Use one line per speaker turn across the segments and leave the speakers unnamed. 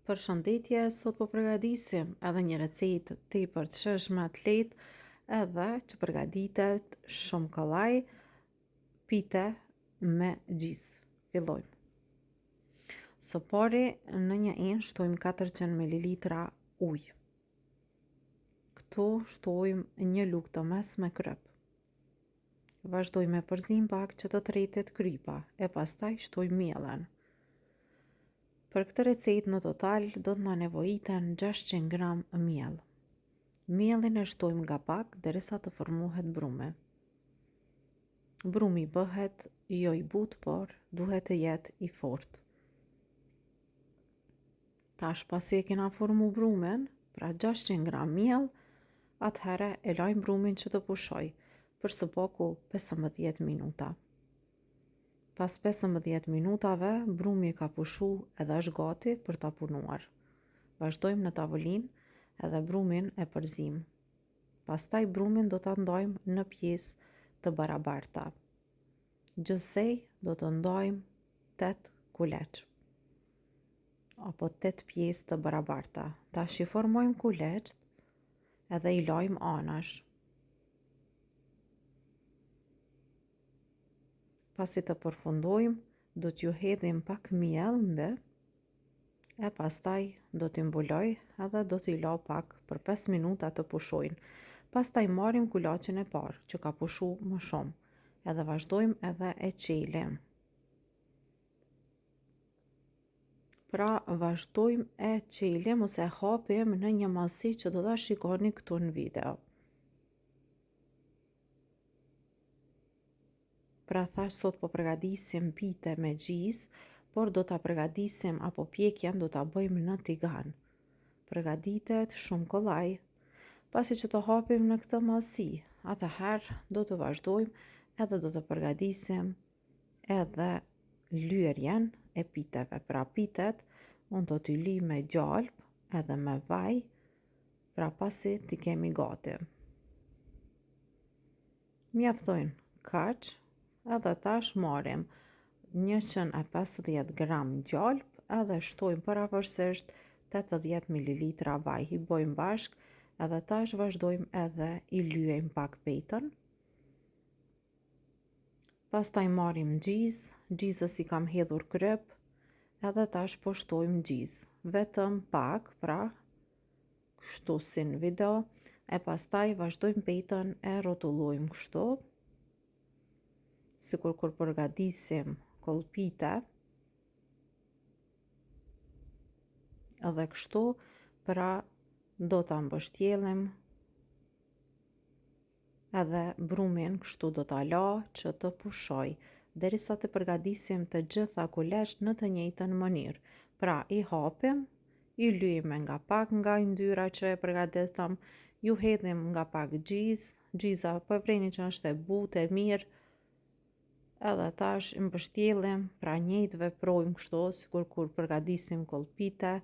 Përshëndetje, sot po përgatisim edhe një recetë tepër të shijshme, të lehtë, edhe që përgatitet shumë kollaj, pite me gjizë. Fillojmë. Së pari në një enë shtojmë 400 ml ujë. Këtu shtojmë një lugë të mesme kryp. Vazhdojmë me përzim pak që të tretet krypa, e pastaj shtojmë mielën. Për këtë recetë në total do të na nevojiten 600 gram miell. Miellin e shtojmë nga pak derisa të formohet brumi. Brumi bëhet jo i butë, por duhet të jetë i fortë. Tash pasi e kena formu brumin, pra 600 gram miell, atëherë e lajmë brumin që të pushoj për së paku 15 minuta. Pas 15 minutave, brumi ka pushu edhe është gati për ta punuar. Vazhdojmë në tavolinë edhe brumin e përzim. Pastaj brumin do ta ndajmë në pjesë të barabarta. Gjithsej do të ndajmë 8 kuleç apo 8 pjesë të barabarta. Tash i formojmë kuleçt edhe i lajmë anash. Pasi të përfundojmë, do t'ju hedhim pak miell mbi, e pastaj do t'i mbuloj edhe do t'i la pak për 5 minuta të pushojnë. Pastaj marrim kulaçin e parë që ka pushu më shumë, edhe vazhdojmë edhe e qelim. Pra vazhdojmë e qelim ose e hapim në një mallësi që do ta shikoni këtu në video. Pra thash sot po përgatisim pite me gjizë, por do ta përgatisim apo pjekjen do ta bëjmë në tigan. Përgatitet shumë kollaj. Pasi që të hapim në këtë mallësi, atëherë do të vazhdojmë edhe do të përgatisim edhe lyerjen e piteve. Pra pitet unë do t'i li me gjalp edhe me vaj, pra pasi t'i kemi gati. Mjaftojnë kaq. Edhe tash marrim 150 gram gjalp edhe shtojmë paraparsisht 80 ml vaj. I bojmë bashk edhe tash vazhdojmë edhe i lyejmë pak pejtën. Pastaj marrim gjizë, gjizës i kam hedhur kryp, edhe tash po shtojmë gjizë. Vetëm pak, pra kështu si në video, e pastaj vazhdojmë pejtën e rrotullojmë kështu. Sikur kur përgatisim kolpite, edhe kështu, pra do ta mbështjellim edhe brumin kështu do ta la që të pushoj, derisa të përgatisim të gjitha kuleçt në të njëjtën mënyrë. Pra i hapim, i lyejmë nga pak nga yndyra që e përgatitëm, ju hedhim nga pak gjizë, gjiza po e preni që është e butë, e mirë, edhe tash i mbështjellim, pra njëjtë veprojmë kështu sikur kur përgatisim kolpite,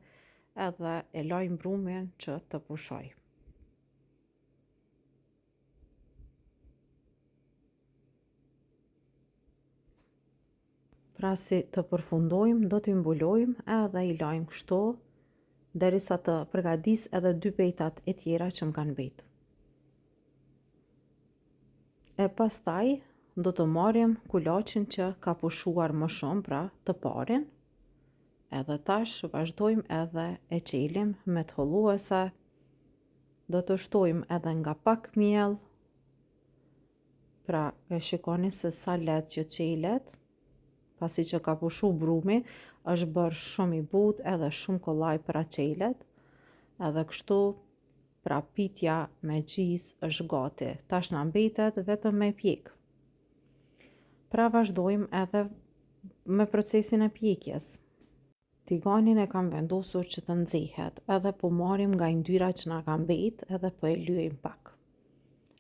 edhe e lajmë brumin që të pushoj. Pra si të përfundojmë, do t'i mbulojmë edhe i lajmë kështu, derisa të përgatis edhe 2 pejtat e tjera që më kanë mbetur. E pastaj do të marrim kulaçin që ka pushuar më shumë, pra të parin, edhe tash vazhdojmë edhe e qelim me t'holluese, do të shtojmë edhe nga pak miell, pra e shikoni se sa lehtë që qelet, pasi që ka pushu brumi, është bërë shumë i butë edhe shumë kollaj për a qelet, edhe kështu, pra pitja me gjizë është gati. Tash na mbetet vetëm me pjek. Pra vazhdojmë edhe me procesin e pjekjes. Tiganin e kam vendosur që të nxehet, edhe po marrim nga yndyra që na ka mbet edhe po e lyejmë pak.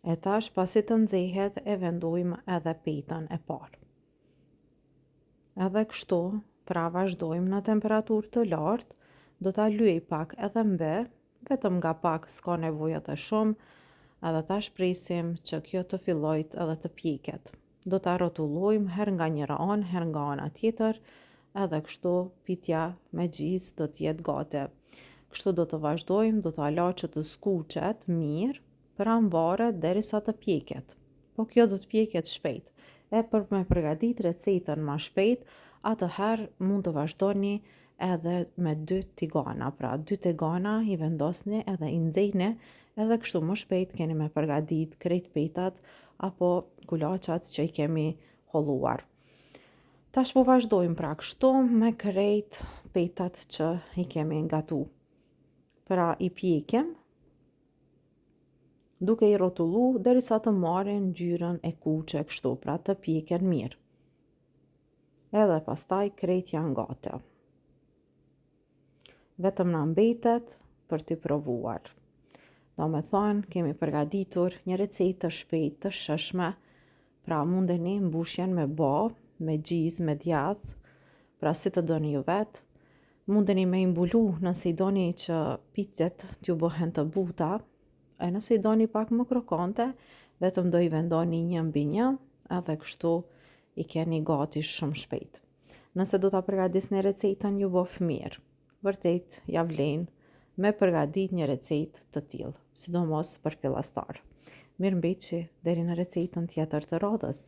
E tash pasi të nxehet e vendojmë edhe pejtën e parë. Edhe kështu, pra vazhdojmë në temperaturë të lartë, do ta lyej pak edhe mbi, vetëm nga pak, s'ka nevojë të shumë, edhe tash presim që kjo të fillojë edhe të pjeket. Do ta rrotullojmë her nga njëra anë, her nga ana tjetër, edhe kështu pitja me gjizë do t'jetë gati. Kështu do të vazhdojmë, do të ala që të skuqet mirë, pranë varet derisa të pjeket. Po kjo do të pjeket shpejt. E për me përgatit recetën ma shpejt, atëherë mund të vazhdoni edhe me 2 tigana. Pra 2 tigana i vendosni edhe i nxejni, edhe kështu më shpejt keni me përgatit krejt petat apo kulaçat që i kemi holluar. Tash po vazhdojmë pra kështu me krejt petat që i kemi gatu. Pra i pjekim duke i rrotullu derisa të marrin ngjyrën e kuqe kështu, pra të pjeken mirë. Edhe pastaj krejt janë gati. Vetëm na mbetet për t'i provuar. Do me thonë, kemi përgatitur një recetë të shpejtë të shëshme, pra mundeni mbushjen me bo, me gjizë, me djath, pra si të doni ju vetë. Mundeni me imbulu nëse i doni që pitet t'ju bëhen të buta, e nëse i doni pak më krokante, vetëm do i vendoni 1-1, edhe kështu i keni gati shumë shpejt. Nëse do t'a përgatisni recetën ju bëf mirë, vërtet ja vlen me përgatit një recetë të tillë, sidomos për fillastar. Mirëmbëjtje deri në recetën tjetër të radhës.